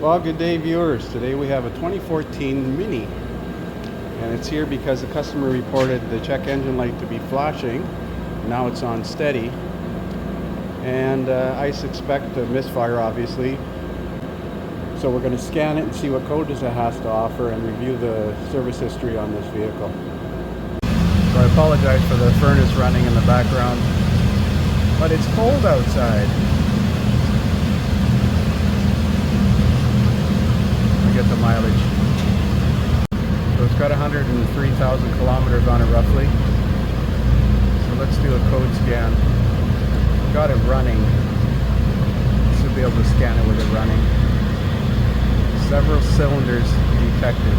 Well, good day, viewers. Today we have a 2014 Mini, and it's here because the customer reported the check engine light to be flashing. Now it's on steady, and I suspect a misfire, obviously. So we're going to scan it and see what code it has to offer and review the service history on this vehicle. So I apologize for the furnace running in the background, but it's cold outside. Get the mileage. So it's got 103,000 kilometers on it roughly. So let's do a code scan. Got it running. Should be able to scan it with it running. Several cylinders detected.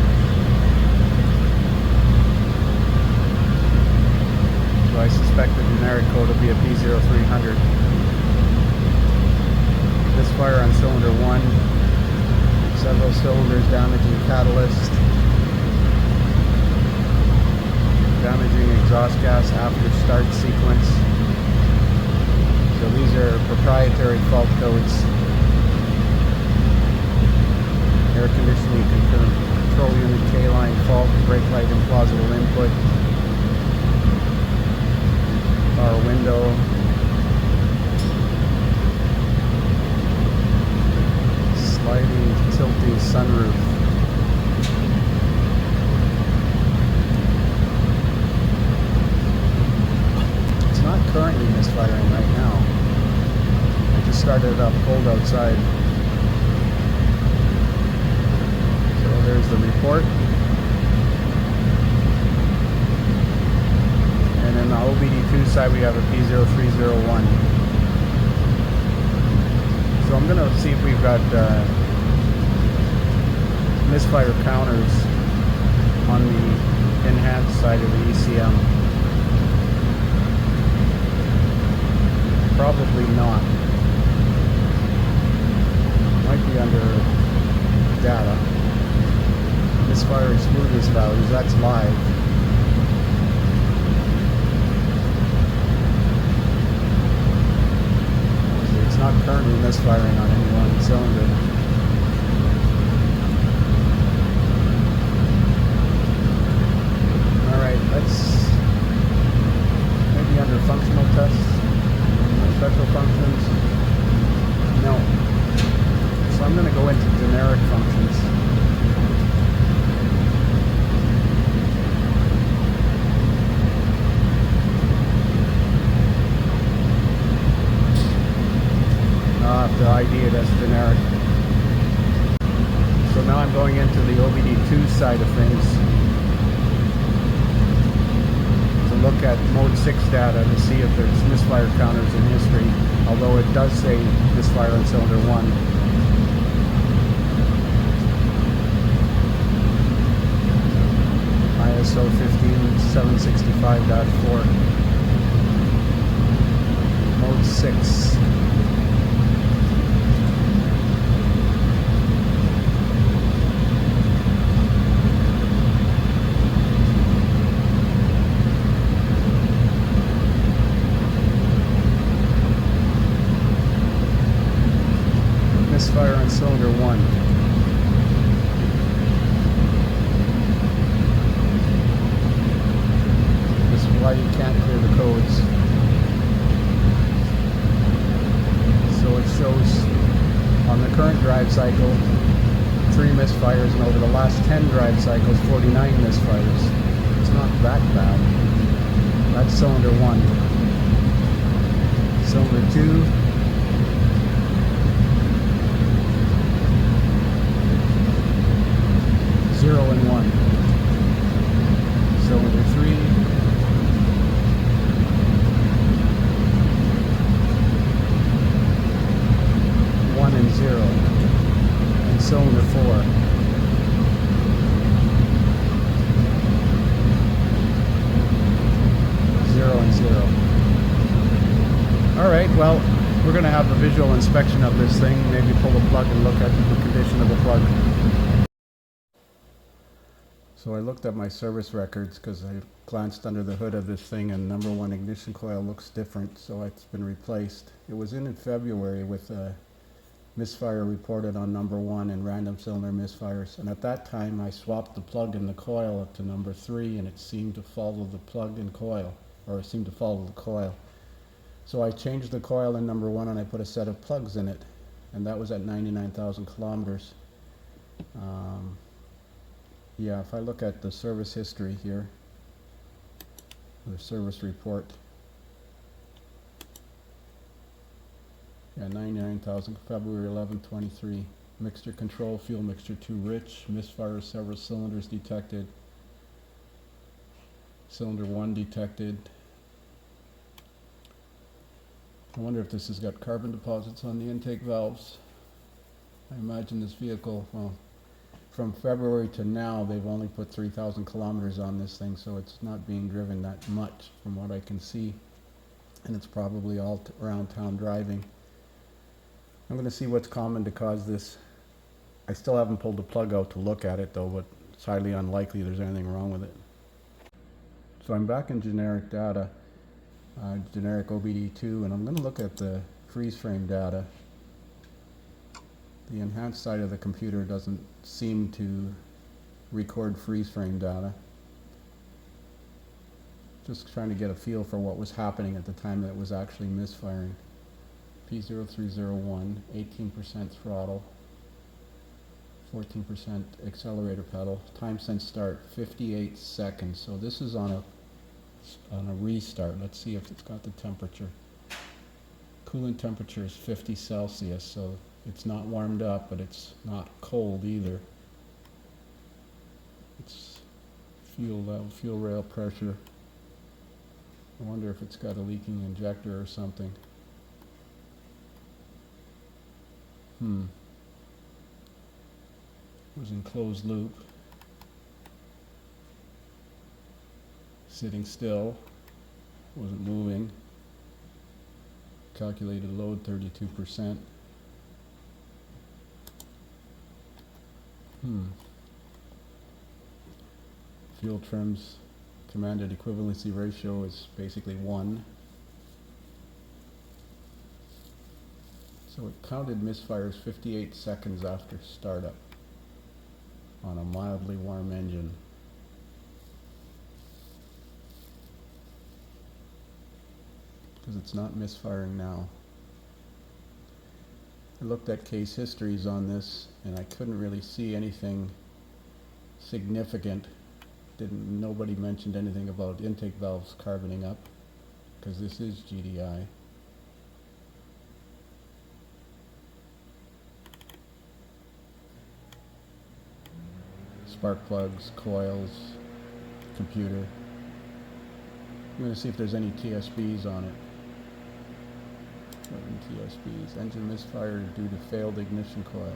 So I suspect the generic code will be a P0300. Misfire on cylinder 1. Several cylinders damaging catalyst, damaging exhaust gas after start sequence. So these are proprietary fault codes. Air conditioning control unit K-line fault, brake light implausible input, power window, sliding, tilting sunroof. It's not currently misfiring right now. I just started it up cold outside. So there's the report. And then the OBD2 side we have a P0301. So I'm going to see if we've got misfire counters on the enhanced side of the ECM. Probably not. Might be under data. Misfire smoothness values, that's live. It's not currently misfiring on any one cylinder. Alright, let's maybe under functional tests, special functions. No. So I'm going to go into generic functions. I'll have to ID it as generic. So now I'm going into the OBD2 side of things to look at mode 6 data to see if there's misfire counters in history, although it does say misfire on cylinder 1. ISO 15765-4. Mode 6. Misfire on cylinder 1. This is why you can't clear the codes. So it shows on the current drive cycle 3 misfires, and over the last 10 drive cycles 49 misfires. It's not that bad. That's cylinder 1. Cylinder 2. 0 and 1. Cylinder 3. 1 and 0. And cylinder 4. 0 and 0. Alright, well, we're going to have a visual inspection of this thing, maybe pull the plug and look at the condition of the plug. So I looked at my service records because I glanced under the hood of this thing, and number 1 ignition coil looks different, so it's been replaced. It was in February with a misfire reported on number 1 and random cylinder misfires. And at that time I swapped the plug in the coil up to number 3 and it seemed to follow the plug and coil, or it seemed to follow the coil. So I changed the coil in number 1 and I put a set of plugs in it, and that was at 99,000 kilometers. Yeah, if I look at the service history here, the service report, yeah, 99,000, February 11, 23. Mixture control, fuel mixture too rich, misfire, several cylinders detected, cylinder 1 detected. I wonder if this has got carbon deposits on the intake valves. I imagine this vehicle, well, from February to now, they've only put 3,000 kilometers on this thing, so it's not being driven that much from what I can see. And it's probably all around town driving. I'm going to see what's common to cause this. I still haven't pulled the plug out to look at it though, but it's highly unlikely there's anything wrong with it. So I'm back in generic data, generic OBD2, and I'm going to look at the freeze frame data. The enhanced side of the computer doesn't seem to record freeze frame data. Just trying to get a feel for what was happening at the time that it was actually misfiring. P0301, 18% throttle, 14% accelerator pedal. Time since start, 58 seconds. So this is on a restart. Let's see if it's got the temperature. Coolant temperature is 50 Celsius, so it's not warmed up, but it's not cold either. It's fuel level, fuel rail pressure. I wonder if it's got a leaking injector or something. It was in closed loop. Sitting still, wasn't moving. Calculated load 32%. Fuel trims, commanded equivalency ratio is basically 1. So it counted misfires 58 seconds after startup on a mildly warm engine. Because it's not misfiring now. I looked at case histories on this and I couldn't really see anything significant. Nobody mentioned anything about intake valves carboning up, because this is GDI. Spark plugs, coils, computer. I'm going to see if there's any TSBs on it. TSBs. Engine misfire due to failed ignition coil.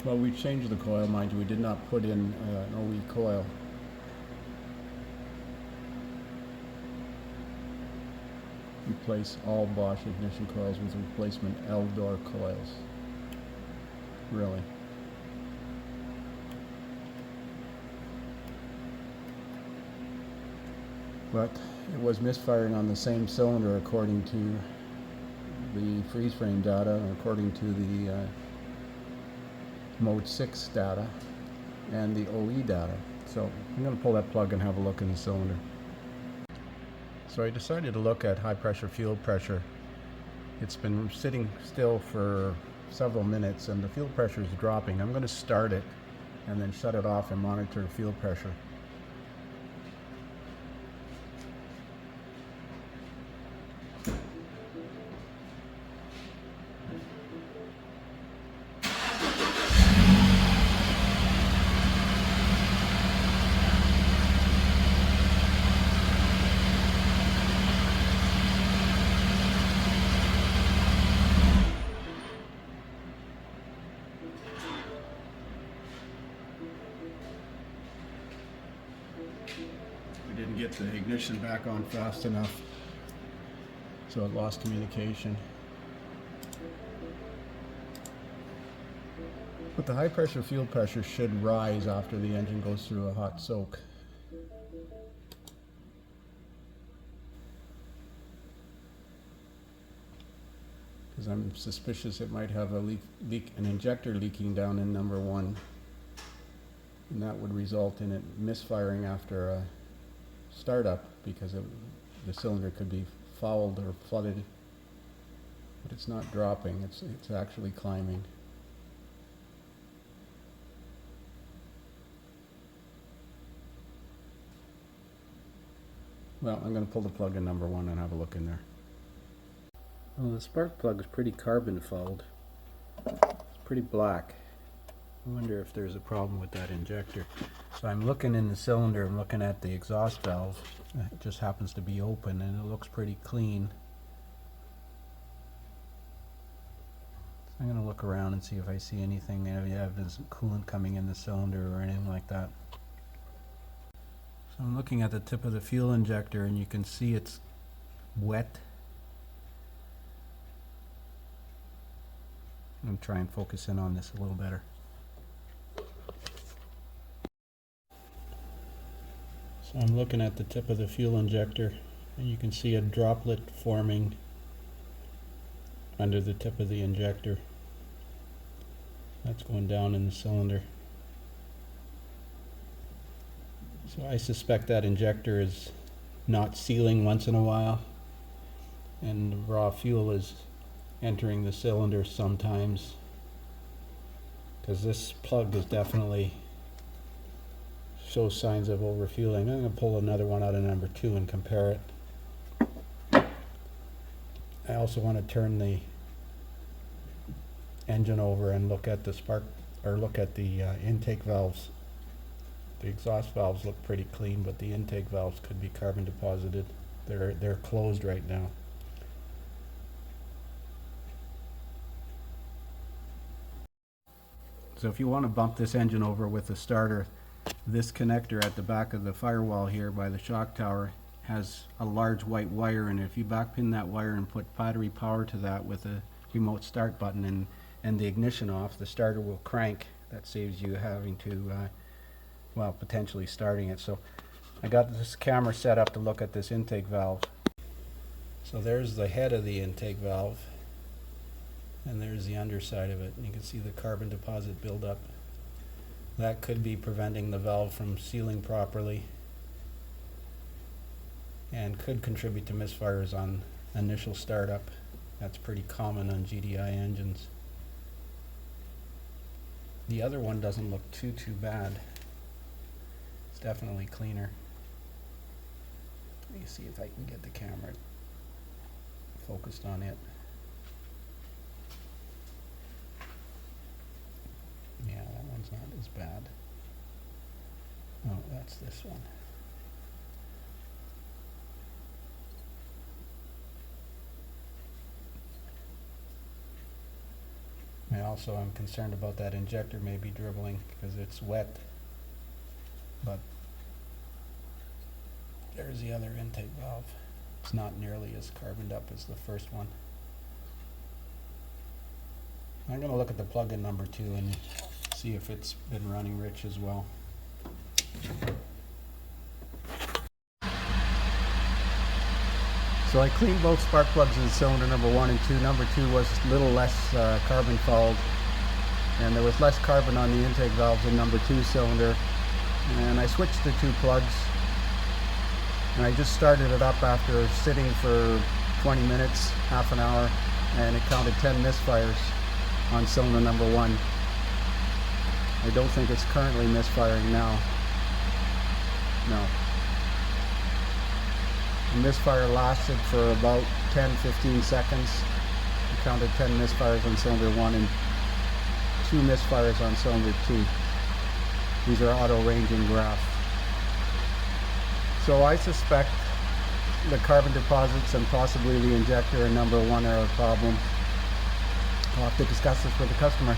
Well, we changed the coil, mind you. We did not put in an OE coil. Replace all Bosch ignition coils with replacement L-door coils. Really. But it was misfiring on the same cylinder according to the freeze frame data, and according to the mode 6 data and the OE data. So I'm going to pull that plug and have a look in the cylinder. So I decided to look at high pressure fuel pressure. It's been sitting still for several minutes and the fuel pressure is dropping. I'm going to start it and then shut it off and monitor fuel pressure. Didn't get the ignition back on fast enough, so it lost communication. But the high pressure fuel pressure should rise after the engine goes through a hot soak. because I'm suspicious it might have an injector leaking down in number 1, and that would result in it misfiring after a startup, because the cylinder could be fouled or flooded. But it's not dropping, it's actually climbing. Well, I'm going to pull the plug in number 1 and have a look in there. Well, the spark plug is pretty carbon fouled. It's pretty black. I wonder if there's a problem with that injector. So I'm looking in the cylinder, I'm looking at the exhaust valve. It just happens to be open and it looks pretty clean. So I'm going to look around and see if I see anything, any evidence of coolant coming in the cylinder or anything like that. So I'm looking at the tip of the fuel injector and you can see it's wet. I'm going to try and focus in on this a little better. So I'm looking at the tip of the fuel injector and you can see a droplet forming under the tip of the injector. That's going down in the cylinder. So I suspect that injector is not sealing once in a while, and raw fuel is entering the cylinder sometimes, because this plug is definitely shows signs of overfueling. I'm going to pull another one out of number 2 and compare it. I also want to turn the engine over and look at the intake valves. The exhaust valves look pretty clean, but the intake valves could be carbon deposited. They're closed right now. So if you want to bump this engine over with the starter, this connector at the back of the firewall here by the shock tower has a large white wire in it. If you backpin that wire and put battery power to that with a remote start button and the ignition off, the starter will crank. That saves you having to, well, potentially starting it. So I got this camera set up to look at this intake valve. So there's the head of the intake valve, and there's the underside of it. And you can see the carbon deposit buildup. That could be preventing the valve from sealing properly and could contribute to misfires on initial startup. That's pretty common on GDI engines. The other one doesn't look too bad. It's definitely cleaner. Let me see if I can get the camera focused on it. Yeah, that one's not as bad. Oh, that's this one. And also I'm concerned about that injector maybe dribbling because it's wet. But there's the other intake valve. It's not nearly as carboned up as the first one. I'm going to look at the plug-in number 2 and see if it's been running rich as well. So I cleaned both spark plugs in cylinder number 1 and 2. Number 2 was a little less carbon fouled, and there was less carbon on the intake valves in number 2 cylinder. And I switched the 2 plugs, and I just started it up after sitting for 20 minutes, half an hour, and it counted 10 misfires on cylinder number 1. I don't think it's currently misfiring now. No. The misfire lasted for about 10-15 seconds. I counted 10 misfires on cylinder 1 and 2 misfires on cylinder 2. These are auto-ranging graphs. So I suspect the carbon deposits and possibly the injector in number 1 are a problem. I'll have to discuss this with the customer.